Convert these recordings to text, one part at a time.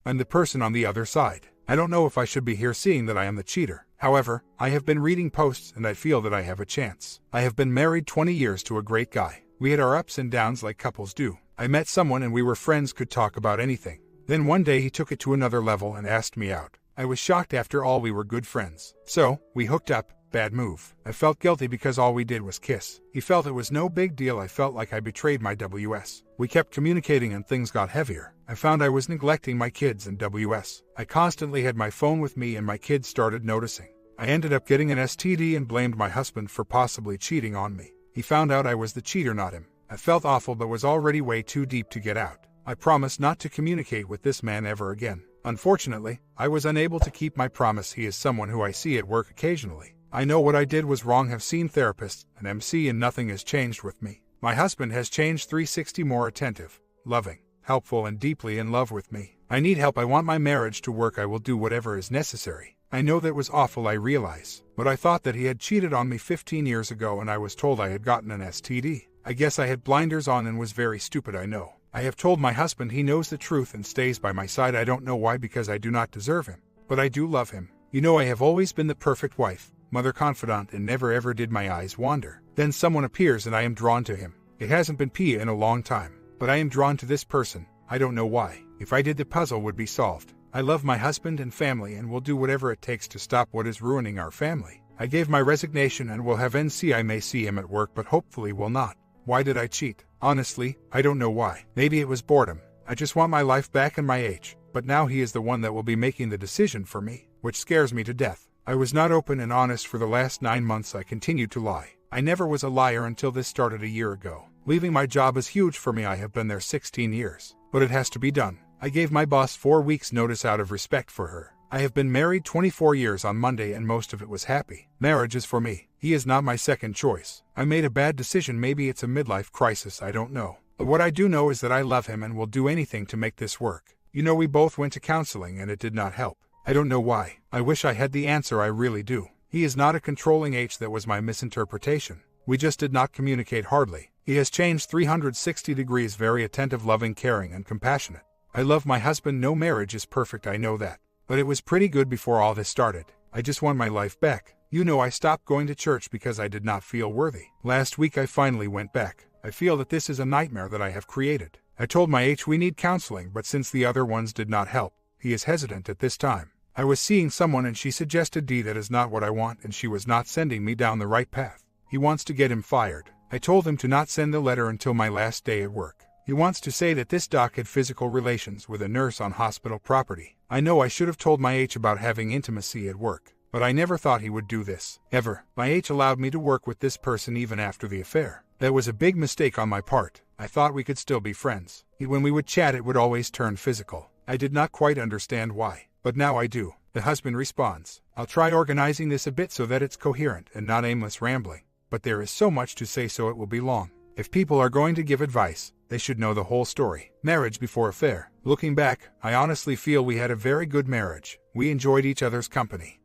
I'm the person on the other side. I don't know if I should be here seeing that I am the cheater. However, I have been reading posts and I feel that I have a chance. I have been married 20 years to a great guy. We had our ups and downs like couples do. I met someone and we were friends, could talk about anything. Then one day he took it to another level and asked me out. I was shocked. After all, we were good friends. So, we hooked up. Bad move. I felt guilty because all we did was kiss. He felt it was no big deal. I felt like I betrayed my WS. We kept communicating and things got heavier. I found I was neglecting my kids and WS. I constantly had my phone with me and my kids started noticing. I ended up getting an STD and blamed my husband for possibly cheating on me. He found out I was the cheater, not him. I felt awful but was already way too deep to get out. I promised not to communicate with this man ever again. Unfortunately, I was unable to keep my promise. He is someone who I see at work occasionally. I know what I did was wrong, have seen therapists and MC, and nothing has changed with me. My husband has changed 360, more attentive, loving, helpful and deeply in love with me. I need help. I want my marriage to work. I will do whatever is necessary. I know that was awful, I realize, but I thought that he had cheated on me 15 years ago and I was told I had gotten an STD. I guess I had blinders on and was very stupid, I know. I have told my husband. He knows the truth and stays by my side. I don't know why, because I do not deserve him, but I do love him. You know, I have always been the perfect wife, mother, confidant, and never ever did my eyes wander. Then someone appears and I am drawn to him. It hasn't been Pia in a long time, but I am drawn to this person. I don't know why. If I did, the puzzle would be solved. I love my husband and family and will do whatever it takes to stop what is ruining our family. I gave my resignation and will have NC. I may see him at work but hopefully will not. Why did I cheat? Honestly, I don't know why. Maybe it was boredom. I just want my life back and my age. But now he is the one that will be making the decision for me, which scares me to death. I was not open and honest for the last 9 months. I continued to lie. I never was a liar until this started a year ago. Leaving my job is huge for me. I have been there 16 years. But it has to be done. I gave my boss 4 weeks notice out of respect for her. I have been married 24 years on Monday and most of it was happy. Marriage is for me. He is not my second choice. I made a bad decision. Maybe it's a midlife crisis, I don't know. But what I do know is that I love him and will do anything to make this work. You know, we both went to counseling and it did not help. I don't know why. I wish I had the answer, I really do. He is not a controlling H. That was my misinterpretation. We just did not communicate hardly. He has changed 360 degrees, very attentive, loving, caring, and compassionate. I love my husband. No marriage is perfect, I know that. But it was pretty good before all this started. I just want my life back. You know, I stopped going to church because I did not feel worthy. Last week I finally went back. I feel that this is a nightmare that I have created. I told my H we need counseling, but since the other ones did not help, he is hesitant at this time. I was seeing someone and she suggested D. That is not what I want, and she was not sending me down the right path. He wants to get him fired. I told him to not send the letter until my last day at work. He wants to say that this doc had physical relations with a nurse on hospital property. I know I should have told my H about having intimacy at work, but I never thought he would do this, ever. My H allowed me to work with this person even after the affair. That was a big mistake on my part. I thought we could still be friends. When we would chat, it would always turn physical. I did not quite understand why, but now I do. The husband responds, I'll try organizing this a bit so that it's coherent and not aimless rambling. But there is so much to say, so it will be long. If people are going to give advice, they should know the whole story. Marriage before affair. Looking back, I honestly feel we had a very good marriage. We enjoyed each other's company.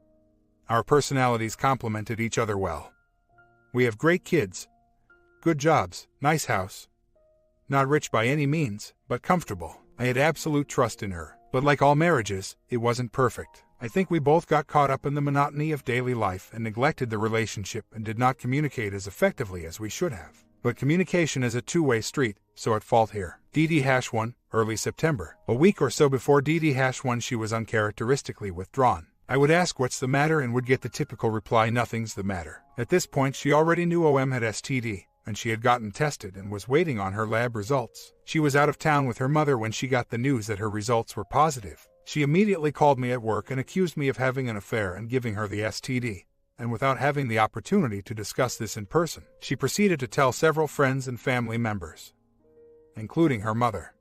Our personalities complemented each other well. We have great kids, good jobs, nice house. Not rich by any means, but comfortable. I had absolute trust in her. But like all marriages, it wasn't perfect. I think we both got caught up in the monotony of daily life and neglected the relationship and did not communicate as effectively as we should have. But communication is a two-way street, so at fault here. DD-1, early September. A week or so before DD-1, she was uncharacteristically withdrawn. I would ask what's the matter and would get the typical reply, nothing's the matter. At this point she already knew OM had STD, and she had gotten tested and was waiting on her lab results. She was out of town with her mother when she got the news that her results were positive. She immediately called me at work and accused me of having an affair and giving her the STD. And without having the opportunity to discuss this in person, she proceeded to tell several friends and family members, including her mother,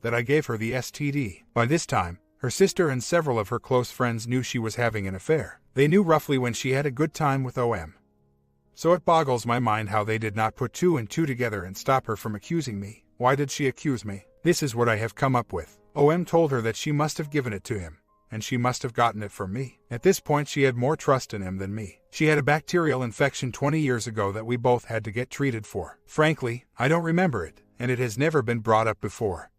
that I gave her the STD. By this time, her sister and several of her close friends knew she was having an affair. They knew roughly when she had a good time with OM. So it boggles my mind how they did not put 2 and 2 together and stop her from accusing me. Why did she accuse me? This is what I have come up with. OM told her that she must have given it to him, and she must have gotten it from me. At this point she had more trust in him than me. She had a bacterial infection 20 years ago that we both had to get treated for. Frankly, I don't remember it, and it has never been brought up before.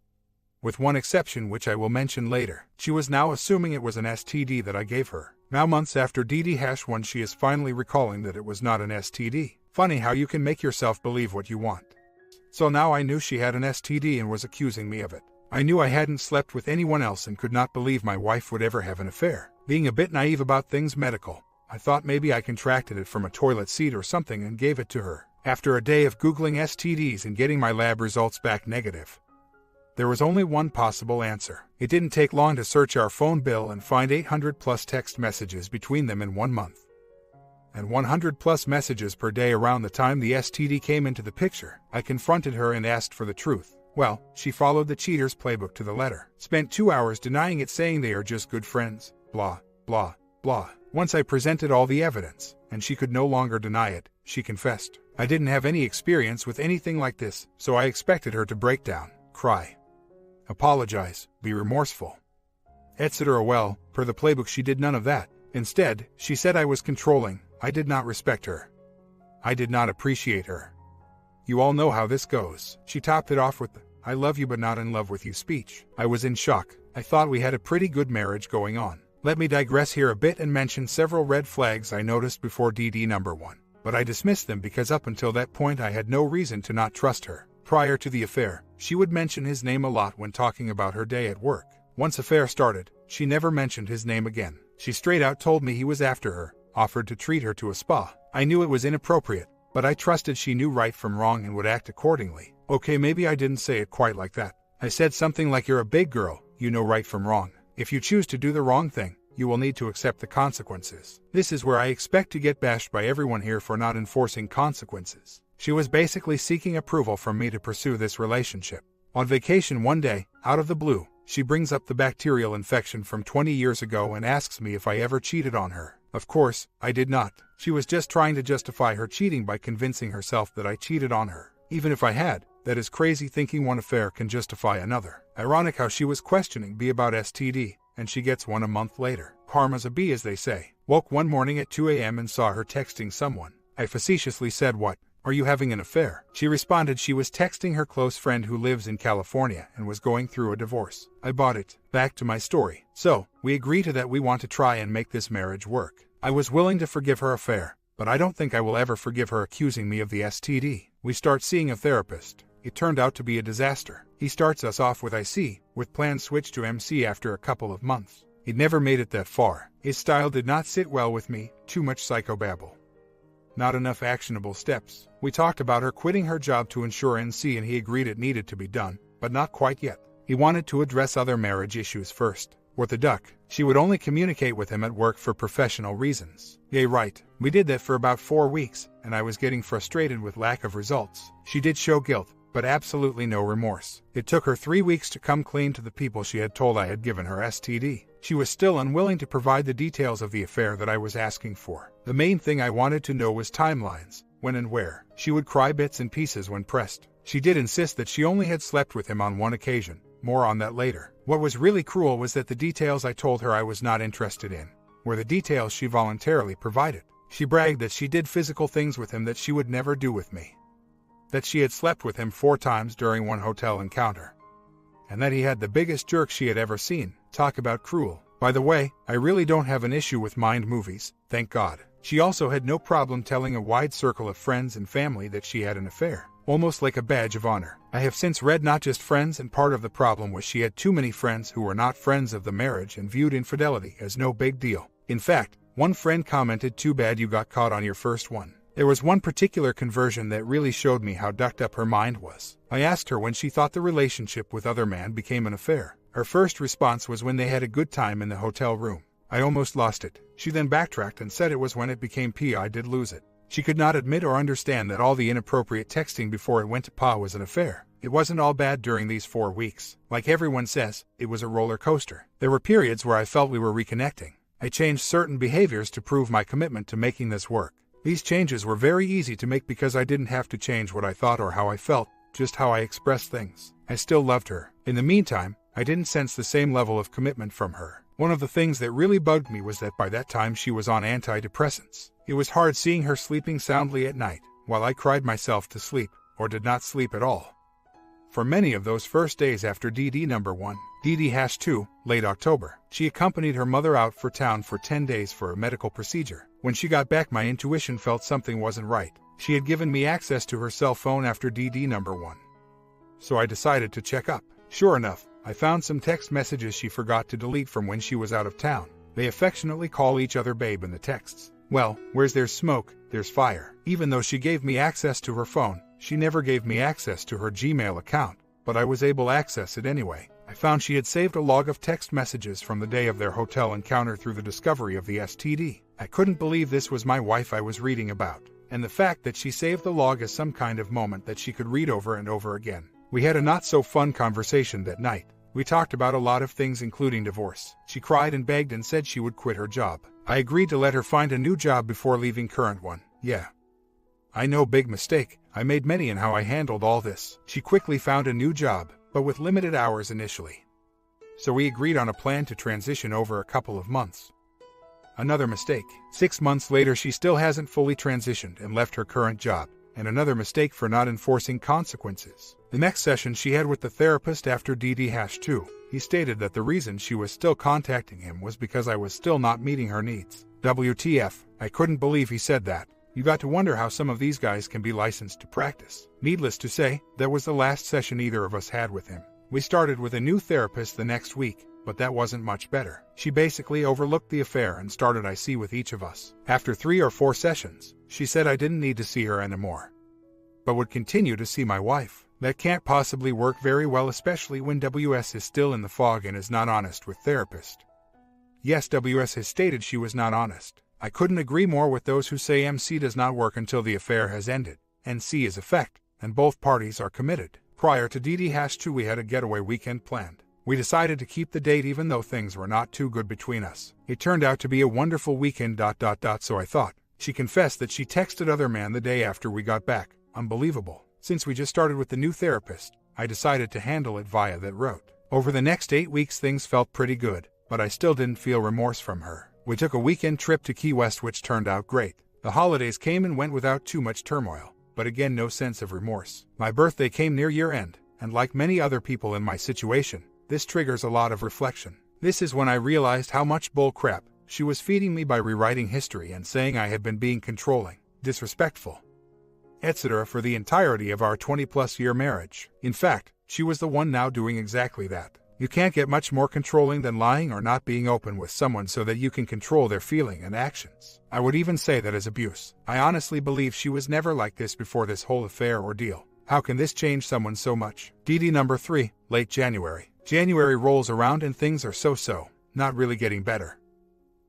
with one exception which I will mention later. She was now assuming it was an STD that I gave her. Now months after DD-1 she is finally recalling that it was not an STD. Funny how you can make yourself believe what you want. So now I knew she had an STD and was accusing me of it. I knew I hadn't slept with anyone else and could not believe my wife would ever have an affair. Being a bit naive about things medical, I thought maybe I contracted it from a toilet seat or something and gave it to her. After a day of Googling STDs and getting my lab results back negative, there was only one possible answer. It didn't take long to search our phone bill and find 800 plus text messages between them in 1 month. And 100 plus messages per day around the time the STD came into the picture. I confronted her and asked for the truth. Well, she followed the cheater's playbook to the letter. Spent 2 hours denying it, saying they are just good friends. Blah, blah, blah. Once I presented all the evidence, and she could no longer deny it, she confessed. I didn't have any experience with anything like this, so I expected her to break down, cry, apologize, be remorseful, etc. Well, per the playbook she did none of that. Instead, she said I was controlling. I did not respect her. I did not appreciate her. You all know how this goes. She topped it off with the "I love you but not in love with you" speech. I was in shock. I thought we had a pretty good marriage going on. Let me digress here a bit and mention several red flags I noticed before DD-1. But I dismissed them because up until that point I had no reason to not trust her. Prior to the affair, she would mention his name a lot when talking about her day at work. Once affair started, she never mentioned his name again. She straight out told me he was after her, offered to treat her to a spa. I knew it was inappropriate, but I trusted she knew right from wrong and would act accordingly. Okay, maybe I didn't say it quite like that. I said something like, "You're a big girl, you know right from wrong. If you choose to do the wrong thing, you will need to accept the consequences." This is where I expect to get bashed by everyone here for not enforcing consequences. She was basically seeking approval from me to pursue this relationship. On vacation one day, out of the blue, she brings up the bacterial infection from 20 years ago and asks me if I ever cheated on her. Of course, I did not. She was just trying to justify her cheating by convincing herself that I cheated on her. Even if I had, that is crazy thinking one affair can justify another. Ironic how she was questioning me about STD, and she gets one a month later. Karma's a bee, as they say. Woke one morning at 2 a.m. and saw her texting someone. I facetiously said, "What? Are you having an affair?" She responded she was texting her close friend who lives in California and was going through a divorce. I bought it. Back to my story. So, we agree to that we want to try and make this marriage work. I was willing to forgive her affair, but I don't think I will ever forgive her accusing me of the STD. We start seeing a therapist. It turned out to be a disaster. He starts us off with IC, with plans switched to MC after a couple of months. It never made it that far. His style did not sit well with me, too much psychobabble. Not enough actionable steps. We talked about her quitting her job to ensure NC and he agreed it needed to be done, but not quite yet. He wanted to address other marriage issues first. With the duck, she would only communicate with him at work for professional reasons. Yay, right. We did that for about 4 weeks, and I was getting frustrated with lack of results. She did show guilt, but absolutely no remorse. It took her 3 weeks to come clean to the people she had told I had given her STD. She was still unwilling to provide the details of the affair that I was asking for. The main thing I wanted to know was timelines, when and where. She would cry bits and pieces when pressed. She did insist that she only had slept with him on one occasion. More on that later. What was really cruel was that the details I told her I was not interested in were the details she voluntarily provided. She bragged that she did physical things with him that she would never do with me. That she had slept with him 4 times during one hotel encounter. And that he had the biggest jerk she had ever seen. Talk about cruel. By the way, I really don't have an issue with mind movies, thank God. She also had no problem telling a wide circle of friends and family that she had an affair. Almost like a badge of honor. I have since read not just friends, and part of the problem was she had too many friends who were not friends of the marriage and viewed infidelity as no big deal. In fact, one friend commented, "Too bad you got caught on your first one." There was one particular conversion that really showed me how ducked up her mind was. I asked her when she thought the relationship with other man became an affair. Her first response was when they had a good time in the hotel room. I almost lost it. She then backtracked and said it was when it became P. I did lose it. She could not admit or understand that all the inappropriate texting before it went to Pa was an affair. It wasn't all bad during these 4 weeks. Like everyone says, it was a roller coaster. There were periods where I felt we were reconnecting. I changed certain behaviors to prove my commitment to making this work. These changes were very easy to make because I didn't have to change what I thought or how I felt, just how I expressed things. I still loved her. In the meantime, I didn't sense the same level of commitment from her. One of the things that really bugged me was that by that time she was on antidepressants. It was hard seeing her sleeping soundly at night, while I cried myself to sleep, or did not sleep at all. For many of those first days after DD number 1, DD-2, late October, she accompanied her mother out for town for 10 days for a medical procedure. When she got back, my intuition felt something wasn't right. She had given me access to her cell phone after DD number 1. So I decided to check up. Sure enough, I found some text messages she forgot to delete from when she was out of town. They affectionately call each other babe in the texts. Well, where's there's smoke, there's fire. Even though she gave me access to her phone, she never gave me access to her Gmail account, but I was able to access it anyway. I found she had saved a log of text messages from the day of their hotel encounter through the discovery of the STD. I couldn't believe this was my wife I was reading about, and the fact that she saved the log as some kind of moment that she could read over and over again. We had a not-so-fun conversation that night. We talked about a lot of things including divorce. She cried and begged and said she would quit her job. I agreed to let her find a new job before leaving current one. Yeah. I know, big mistake. I made many in how I handled all this. She quickly found a new job, but with limited hours initially. So we agreed on a plan to transition over a couple of months. Another mistake. 6 months later she still hasn't fully transitioned and left her current job. And another mistake for not enforcing consequences. The next session she had with the therapist after DD-2, he stated that the reason she was still contacting him was because I was still not meeting her needs. WTF, I couldn't believe he said that. You got to wonder how some of these guys can be licensed to practice. Needless to say, that was the last session either of us had with him. We started with a new therapist the next week, but that wasn't much better. She basically overlooked the affair and started IC with each of us. After 3 or 4 sessions, she said I didn't need to see her anymore, but would continue to see my wife. That can't possibly work very well, especially when WS is still in the fog and is not honest with therapist. Yes, WS has stated she was not honest. I couldn't agree more with those who say MC does not work until the affair has ended. NC is effect, and both parties are committed. Prior to DD-2 we had a getaway weekend planned. We decided to keep the date even though things were not too good between us. It turned out to be a wonderful weekend ... so I thought. She confessed that she texted other man the day after we got back. Unbelievable. Since we just started with the new therapist, I decided to handle it via that route. Over the next 8 weeks things felt pretty good, but I still didn't feel remorse from her. We took a weekend trip to Key West which turned out great. The holidays came and went without too much turmoil, but again no sense of remorse. My birthday came near year-end, and like many other people in my situation, this triggers a lot of reflection. This is when I realized how much bull crap she was feeding me by rewriting history and saying I had been being controlling, disrespectful, etc. for the entirety of our 20-plus year marriage. In fact, she was the one now doing exactly that. You can't get much more controlling than lying or not being open with someone so that you can control their feeling and actions. I would even say that is abuse. I honestly believe she was never like this before this whole affair ordeal. How can this change someone so much? DD number 3, late January. January rolls around and things are so-so, not really getting better,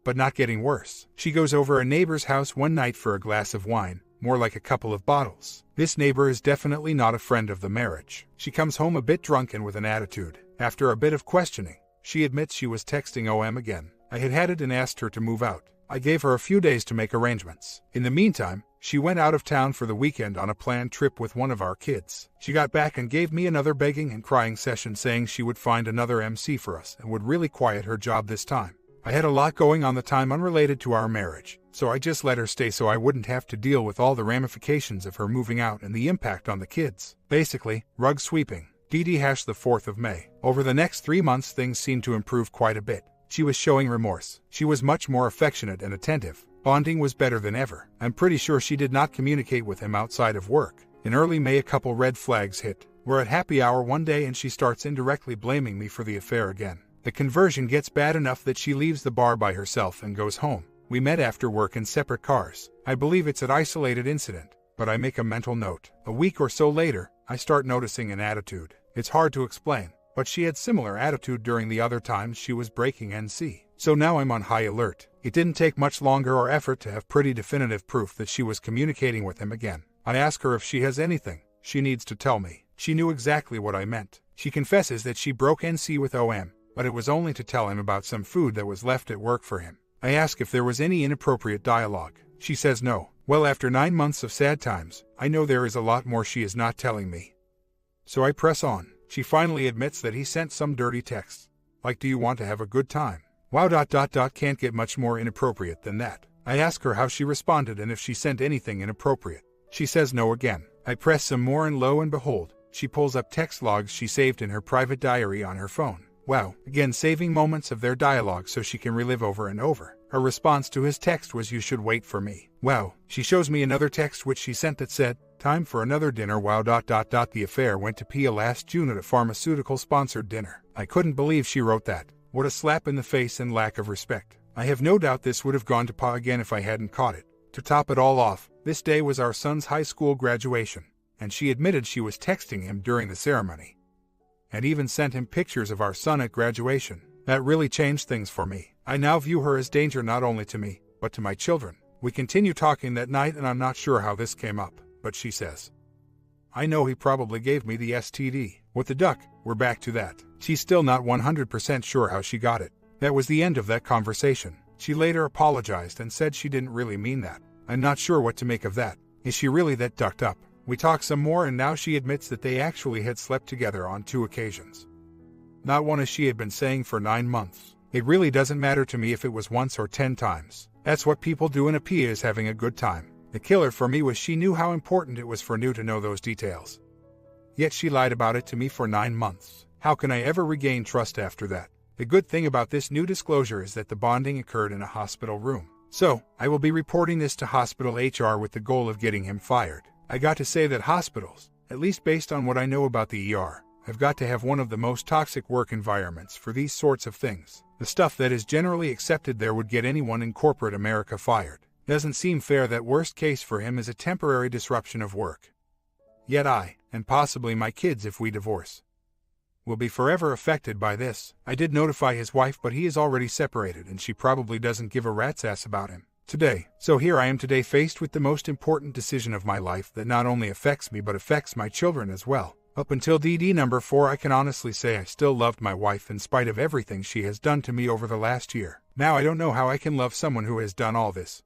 but not getting worse. She goes over a neighbor's house one night for a glass of wine, more like a couple of bottles. This neighbor is definitely not a friend of the marriage. She comes home a bit drunk and with an attitude. After a bit of questioning, she admits she was texting OM again. I had had it and asked her to move out. I gave her a few days to make arrangements. In the meantime, she went out of town for the weekend on a planned trip with one of our kids. She got back and gave me another begging and crying session saying she would find another MC for us and would really quiet her job this time. I had a lot going on the time unrelated to our marriage, so I just let her stay so I wouldn't have to deal with all the ramifications of her moving out and the impact on the kids. Basically, rug sweeping. DD-the 4th of May. Over the next 3 months things seemed to improve quite a bit. She was showing remorse. She was much more affectionate and attentive. Bonding was better than ever. I'm pretty sure she did not communicate with him outside of work. In early May a couple red flags hit. We're at happy hour one day and she starts indirectly blaming me for the affair again. The conversion gets bad enough that she leaves the bar by herself and goes home. We met after work in separate cars. I believe it's an isolated incident, but I make a mental note. A week or so later, I start noticing an attitude. It's hard to explain, but she had similar attitude during the other times she was breaking NC. So now I'm on high alert. It didn't take much longer or effort to have pretty definitive proof that she was communicating with him again. I ask her if she has anything she needs to tell me. She knew exactly what I meant. She confesses that she broke NC with OM, but it was only to tell him about some food that was left at work for him. I ask if there was any inappropriate dialogue. She says no. Well, after 9 months of sad times, I know there is a lot more she is not telling me. So I press on. She finally admits that he sent some dirty texts. Like, do you want to have a good time? Wow ... can't get much more inappropriate than that. I ask her how she responded and if she sent anything inappropriate. She says no again. I press some more and lo and behold, she pulls up text logs she saved in her private diary on her phone. Wow, again saving moments of their dialogue so she can relive over and over. Her response to his text was, "You should wait for me." Wow, she shows me another text which she sent that said, "Time for another dinner. Wow. The affair went to Pia last June at a pharmaceutical-sponsored dinner." I couldn't believe she wrote that. What a slap in the face and lack of respect. I have no doubt this would have gone to Pa again if I hadn't caught it. To top it all off, this day was our son's high school graduation, and she admitted she was texting him during the ceremony, and even sent him pictures of our son at graduation. That really changed things for me. I now view her as danger not only to me, but to my children. We continue talking that night, and I'm not sure how this came up, but she says, "I know he probably gave me the STD. With the duck, we're back to that." She's still not 100% sure how she got it. That was the end of that conversation. She later apologized and said she didn't really mean that. I'm not sure what to make of that. Is she really that ducked up? We talked some more, and now she admits that they actually had slept together on 2 occasions. Not one, as she had been saying for 9 months. It really doesn't matter to me if it was once or 10 times. That's what people do in a Pia, is having a good time. The killer for me was she knew how important it was for New to know those details. Yet she lied about it to me for 9 months. How can I ever regain trust after that? The good thing about this new disclosure is that the bonding occurred in a hospital room. So, I will be reporting this to hospital HR with the goal of getting him fired. I got to say that hospitals, at least based on what I know about the ER, have got to have one of the most toxic work environments for these sorts of things. The stuff that is generally accepted there would get anyone in corporate America fired. Doesn't seem fair that worst case for him is a temporary disruption of work. Yet I, and possibly my kids if we divorce, will be forever affected by this. I did notify his wife, but he is already separated and she probably doesn't give a rat's ass about him. Today. So here I am today, faced with the most important decision of my life that not only affects me but affects my children as well. Up until DD number 4, I can honestly say I still loved my wife in spite of everything she has done to me over the last year. Now I don't know how I can love someone who has done all this,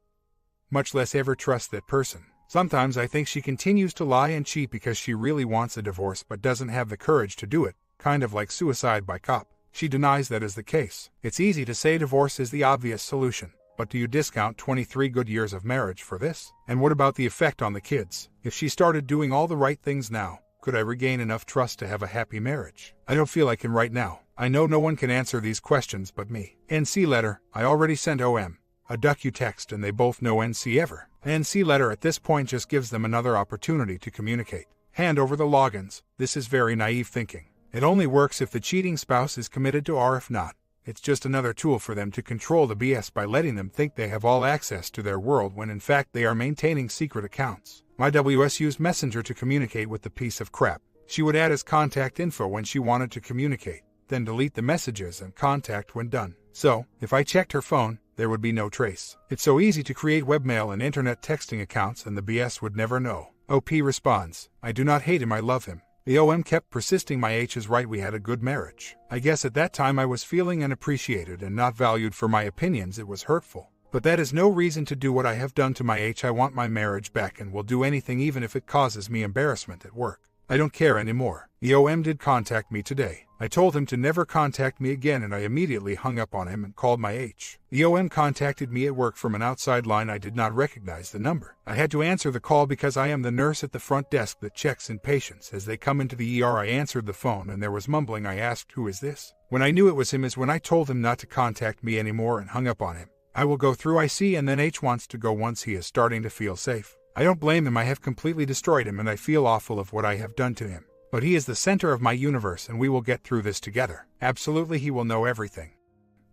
much less ever trust that person. Sometimes I think she continues to lie and cheat because she really wants a divorce but doesn't have the courage to do it, kind of like suicide by cop. She denies that is the case. It's easy to say divorce is the obvious solution, but do you discount 23 good years of marriage for this? And what about the effect on the kids? If she started doing all the right things now, could I regain enough trust to have a happy marriage? I don't feel I can right now. I know no one can answer these questions but me. NC letter, I already sent OM a duck you text and they both know NC ever. NC letter at this point just gives them another opportunity to communicate. Hand over the logins. This is very naive thinking. It only works if the cheating spouse is committed to, or if not, it's just another tool for them to control the BS by letting them think they have all access to their world when in fact they are maintaining secret accounts. My WS used Messenger to communicate with the piece of crap. She would add as contact info when she wanted to communicate, then delete the messages and contact when done. So, if I checked her phone, there would be no trace. It's so easy to create webmail and internet texting accounts and the BS would never know. OP responds, I do not hate him, I love him. The OM kept persisting, my H is right, we had a good marriage. I guess at that time I was feeling unappreciated and not valued for my opinions. It was hurtful. But that is no reason to do what I have done to my H. I want my marriage back and will do anything even if it causes me embarrassment at work. I don't care anymore. The OM did contact me today. I told him to never contact me again and I immediately hung up on him and called my H. The OM contacted me at work from an outside line. I did not recognize the number. I had to answer the call because I am the nurse at the front desk that checks in patients as they come into the ER. I answered the phone and there was mumbling. I asked, who is this? When I knew it was him is when I told him not to contact me anymore and hung up on him. I will go through IC and then H wants to go once he is starting to feel safe. I don't blame him. I have completely destroyed him and I feel awful of what I have done to him. But he is the center of my universe and we will get through this together. Absolutely, he will know everything.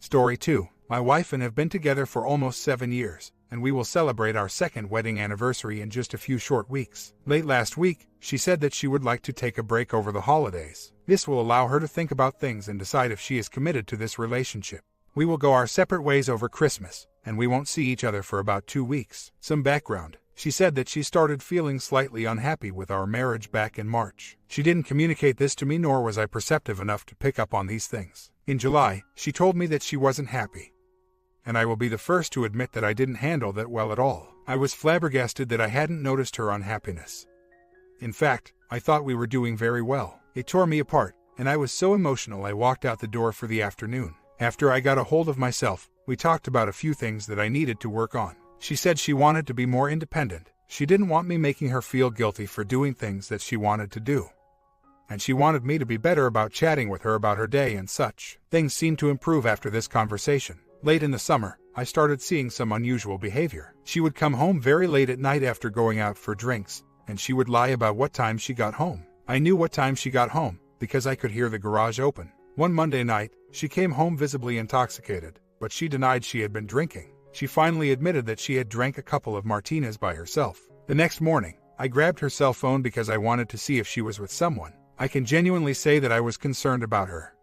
Story 2. My wife and have been together for almost 7 years, and we will celebrate our 2nd wedding anniversary in just a few short weeks. Late last week, she said that she would like to take a break over the holidays. This will allow her to think about things and decide if she is committed to this relationship. We will go our separate ways over Christmas, and we won't see each other for about 2 weeks. Some background. She said that she started feeling slightly unhappy with our marriage back in March. She didn't communicate this to me, nor was I perceptive enough to pick up on these things. In July, she told me that she wasn't happy. And I will be the first to admit that I didn't handle that well at all. I was flabbergasted that I hadn't noticed her unhappiness. In fact, I thought we were doing very well. It tore me apart, and I was so emotional I walked out the door for the afternoon. After I got a hold of myself, we talked about a few things that I needed to work on. She said she wanted to be more independent. She didn't want me making her feel guilty for doing things that she wanted to do. and she wanted me to be better about chatting with her about her day and such. Things seemed to improve after this conversation. Late in the summer, I started seeing some unusual behavior. She would come home very late at night after going out for drinks, and she would lie about what time she got home. I knew what time she got home, because I could hear the garage open. One Monday night, she came home visibly intoxicated, but she denied she had been drinking. She finally admitted that she had drank a couple of martinis by herself. The next morning, I grabbed her cell phone because I wanted to see if she was with someone. I can genuinely say that I was concerned about her.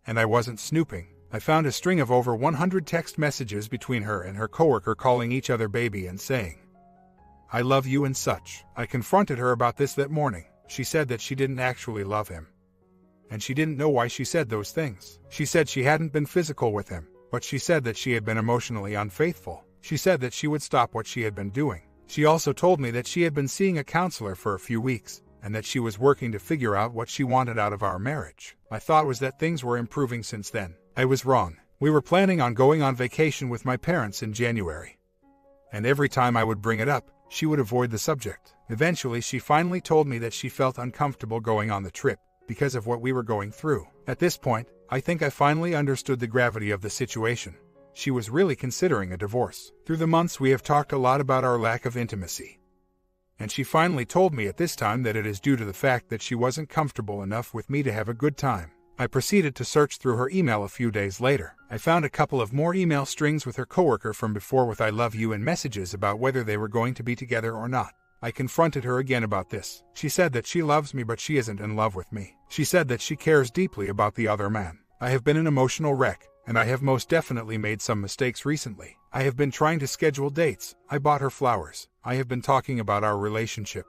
And I wasn't snooping. I found a string of over 100 text messages between her and her coworker calling each other baby and saying, "I love you" and such. I confronted her about this that morning. She said that she didn't actually love him, and she didn't know why she said those things. She said she hadn't been physical with him, but she said that she had been emotionally unfaithful. She said that she would stop what she had been doing. She also told me that she had been seeing a counselor for a few weeks, and that she was working to figure out what she wanted out of our marriage. My thought was that things were improving since then. I was wrong. We were planning on going on vacation with my parents in January, and every time I would bring it up, she would avoid the subject. Eventually, she finally told me that she felt uncomfortable going on the trip because of what we were going through. At this point, I think I finally understood the gravity of the situation. She was really considering a divorce. Through the months, we have talked a lot about our lack of intimacy, and she finally told me at this time that it is due to the fact that she wasn't comfortable enough with me to have a good time. I proceeded to search through her email a few days later. I found a couple of more email strings with her coworker from before with "I love you" and messages about whether they were going to be together or not. I confronted her again about this. She said that she loves me but she isn't in love with me. She said that she cares deeply about the other man. I have been an emotional wreck, and I have most definitely made some mistakes recently. I have been trying to schedule dates. I bought her flowers. I have been talking about our relationship,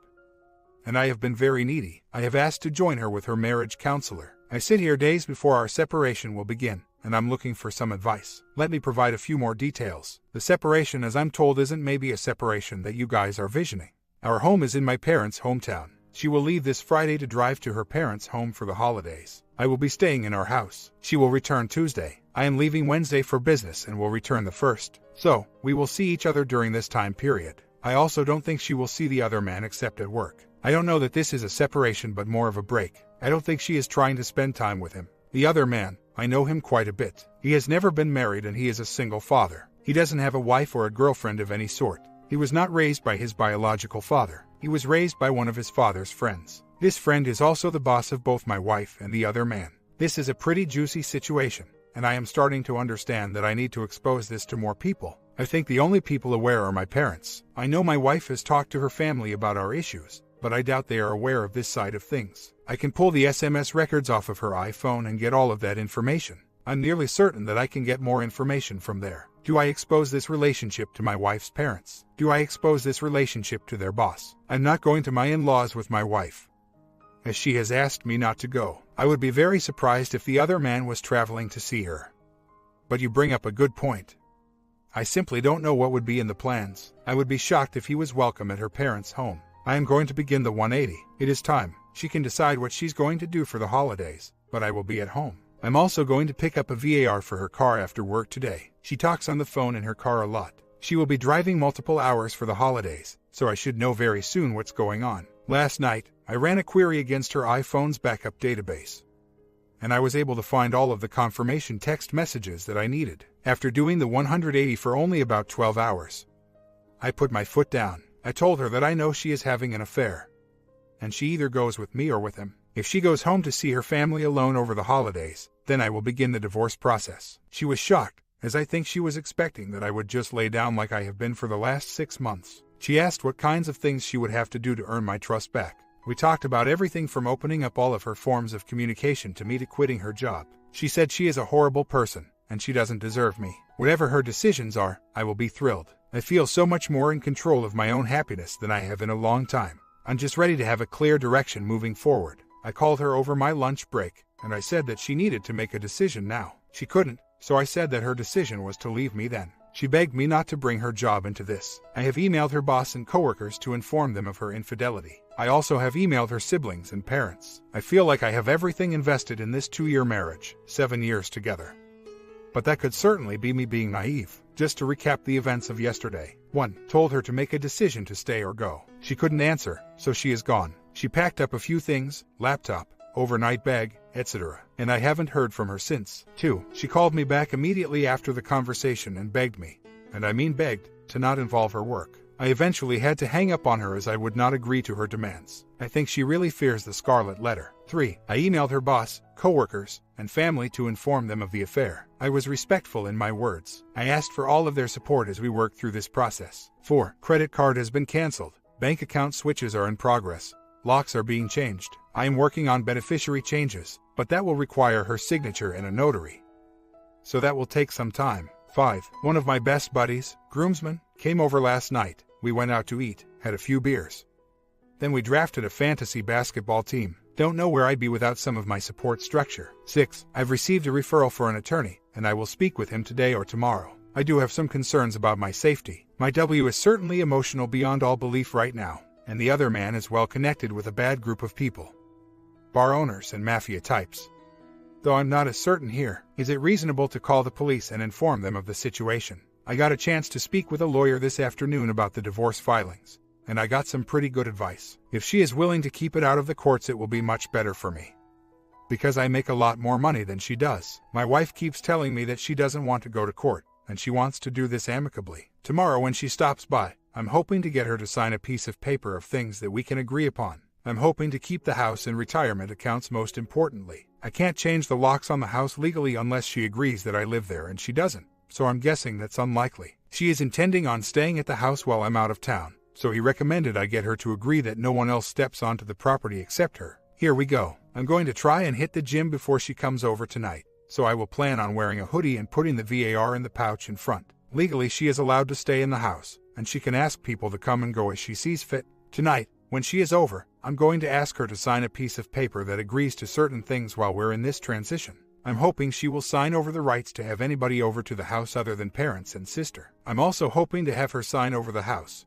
and I have been very needy. I have asked to join her with her marriage counselor. I sit here days before our separation will begin, and I'm looking for some advice. Let me provide a few more details. The separation, as I'm told, isn't maybe a separation that you guys are visioning. Our home is in my parents' hometown. She will leave this Friday to drive to her parents' home for the holidays. I will be staying in our house. She will return Tuesday. I am leaving Wednesday for business and will return the 1st. So, we will see each other during this time period. I also don't think she will see the other man except at work. I don't know that this is a separation but more of a break. I don't think she is trying to spend time with him. The other man, I know him quite a bit. He has never been married and he is a single father. He doesn't have a wife or a girlfriend of any sort. He was not raised by his biological father. He was raised by one of his father's friends. This friend is also the boss of both my wife and the other man. This is a pretty juicy situation, and I am starting to understand that I need to expose this to more people. I think the only people aware are my parents. I know my wife has talked to her family about our issues, but I doubt they are aware of this side of things. I can pull the SMS records off of her iPhone and get all of that information. I'm nearly certain that I can get more information from there. Do I expose this relationship to my wife's parents? Do I expose this relationship to their boss? I'm not going to my in-laws with my wife, as she has asked me not to go. I would be very surprised if the other man was traveling to see her. But you bring up a good point. I simply don't know what would be in the plans. I would be shocked if he was welcome at her parents' home. I am going to begin the 180. It is time. She can decide what she's going to do for the holidays, but I will be at home. I'm also going to pick up a VAR for her car after work today. She talks on the phone in her car a lot. She will be driving multiple hours for the holidays, so I should know very soon what's going on. Last night, I ran a query against her iPhone's backup database, and I was able to find all of the confirmation text messages that I needed. After doing the 180 for only about 12 hours, I put my foot down. I told her that I know she is having an affair, and she either goes with me or with him. If she goes home to see her family alone over the holidays, then I will begin the divorce process. She was shocked, as I think she was expecting that I would just lay down like I have been for the last 6 months. She asked what kinds of things she would have to do to earn my trust back. We talked about everything from opening up all of her forms of communication to me to quitting her job. She said she is a horrible person, and she doesn't deserve me. Whatever her decisions are, I will be thrilled. I feel so much more in control of my own happiness than I have in a long time. I'm just ready to have a clear direction moving forward. I called her over my lunch break, and I said that she needed to make a decision now. She couldn't, so I said that her decision was to leave me then. She begged me not to bring her job into this. I have emailed her boss and coworkers to inform them of her infidelity. I also have emailed her siblings and parents. I feel like I have everything invested in this 2-year marriage, 7 years together. But that could certainly be me being naive. Just to recap the events of yesterday. 1. Told her to make a decision to stay or go. She couldn't answer, so she is gone. She packed up a few things, laptop, overnight bag, etc. And I haven't heard from her since. 2. She called me back immediately after the conversation and begged me, and I mean begged, to not involve her work. I eventually had to hang up on her as I would not agree to her demands. I think she really fears the scarlet letter. 3. I emailed her boss, coworkers, and family to inform them of the affair. I was respectful in my words. I asked for all of their support as we worked through this process. 4. Credit card has been canceled. Bank account switches are in progress. Locks are being changed. I am working on beneficiary changes, but that will require her signature and a notary, so that will take some time. 5. One of my best buddies, groomsmen, came over last night. We went out to eat, had a few beers. Then we drafted a fantasy basketball team. Don't know where I'd be without some of my support structure. 6. I've received a referral for an attorney, and I will speak with him today or tomorrow. I do have some concerns about my safety. My W is certainly emotional beyond all belief right now, and the other man is well connected with a bad group of people. Bar owners and mafia types. Though I'm not as certain here, is it reasonable to call the police and inform them of the situation? I got a chance to speak with a lawyer this afternoon about the divorce filings, and I got some pretty good advice. If she is willing to keep it out of the courts, it will be much better for me, because I make a lot more money than she does. My wife keeps telling me that she doesn't want to go to court, and she wants to do this amicably. Tomorrow when she stops by, I'm hoping to get her to sign a piece of paper of things that we can agree upon. I'm hoping to keep the house and retirement accounts most importantly. I can't change the locks on the house legally unless she agrees that I live there, and she doesn't, so I'm guessing that's unlikely. She is intending on staying at the house while I'm out of town, so he recommended I get her to agree that no one else steps onto the property except her. Here we go. I'm going to try and hit the gym before she comes over tonight, so I will plan on wearing a hoodie and putting the VAR in the pouch in front. Legally, she is allowed to stay in the house, and she can ask people to come and go as she sees fit. Tonight, when she is over, I'm going to ask her to sign a piece of paper that agrees to certain things while we're in this transition. I'm hoping she will sign over the rights to have anybody over to the house other than parents and sister. I'm also hoping to have her sign over the house,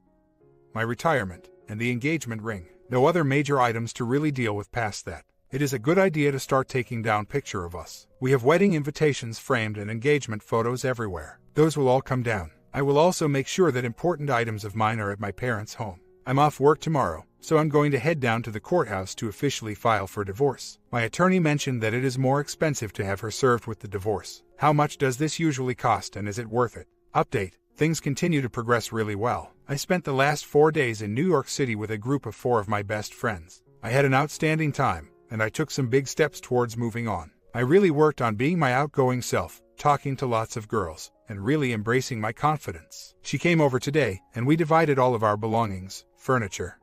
my retirement, and the engagement ring. No other major items to really deal with past that. It is a good idea to start taking down picture of us. We have wedding invitations framed and engagement photos everywhere. Those will all come down. I will also make sure that important items of mine are at my parents' home. I'm off work tomorrow, so I'm going to head down to the courthouse to officially file for divorce. My attorney mentioned that it is more expensive to have her served with the divorce. How much does this usually cost, and is it worth it? Update. Things continue to progress really well. I spent the last 4 days in New York City with a group of 4 of my best friends. I had an outstanding time, and I took some big steps towards moving on. I really worked on being my outgoing self, talking to lots of girls, and really embracing my confidence. She came over today, and we divided all of our belongings, furniture,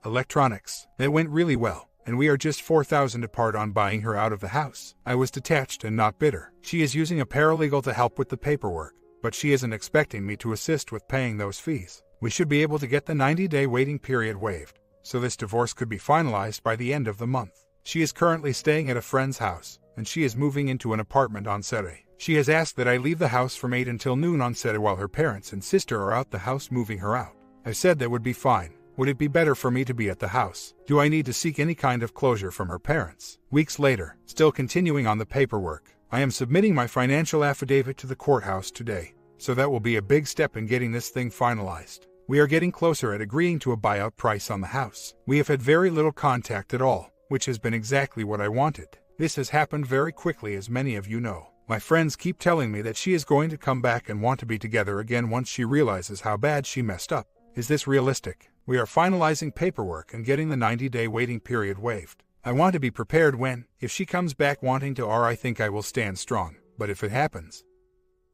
electronics. It went really well, and we are just $4,000 apart on buying her out of the house. I was detached and not bitter. She is using a paralegal to help with the paperwork, but she isn't expecting me to assist with paying those fees. We should be able to get the 90-day waiting period waived, so this divorce could be finalized by the end of the month. She is currently staying at a friend's house, and she is moving into an apartment on Saturday. She has asked that I leave the house from 8 until noon on Saturday while her parents and sister are out the house moving her out. I said that would be fine. Would it be better for me to be at the house? Do I need to seek any kind of closure from her parents? Weeks later, still continuing on the paperwork, I am submitting my financial affidavit to the courthouse today, so that will be a big step in getting this thing finalized. We are getting closer at agreeing to a buyout price on the house. We have had very little contact at all, which has been exactly what I wanted. This has happened very quickly, as many of you know. My friends keep telling me that she is going to come back and want to be together again once she realizes how bad she messed up. Is this realistic? We are finalizing paperwork and getting the 90-day waiting period waived. I want to be prepared when, if she comes back wanting to, I think I will stand strong. But if it happens,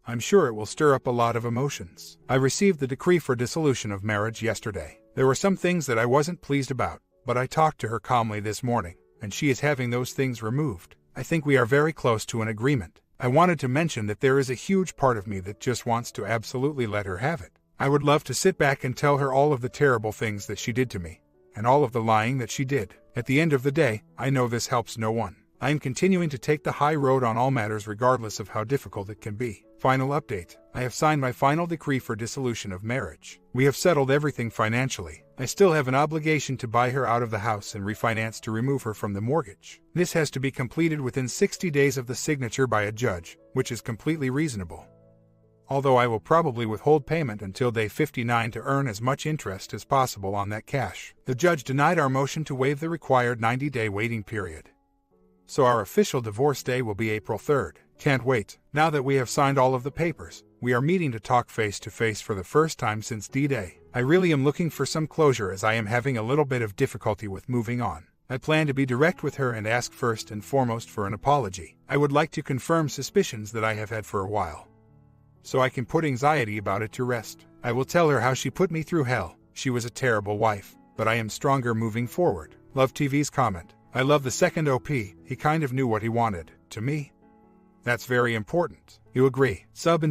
I'm sure it will stir up a lot of emotions. I received the decree for dissolution of marriage yesterday. There were some things that I wasn't pleased about, but I talked to her calmly this morning, and she is having those things removed. I think we are very close to an agreement. I wanted to mention that there is a huge part of me that just wants to absolutely let her have it. I would love to sit back and tell her all of the terrible things that she did to me, and all of the lying that she did. At the end of the day, I know this helps no one. I am continuing to take the high road on all matters regardless of how difficult it can be. Final update. I have signed my final decree for dissolution of marriage. We have settled everything financially. I still have an obligation to buy her out of the house and refinance to remove her from the mortgage. This has to be completed within 60 days of the signature by a judge, which is completely reasonable. Although I will probably withhold payment until day 59 to earn as much interest as possible on that cash. The judge denied our motion to waive the required 90-day waiting period. So our official divorce day will be April 3rd. Can't wait. Now that we have signed all of the papers, we are meeting to talk face to face for the first time since D-Day. I really am looking for some closure as I am having a little bit of difficulty with moving on. I plan to be direct with her and ask first and foremost for an apology. I would like to confirm suspicions that I have had for a while, so I can put anxiety about it to rest. I will tell her how she put me through hell. She was a terrible wife, but I am stronger moving forward. Love TV's comment. I love the second OP. He kind of knew what he wanted. To me, that's very important. You agree? Sub and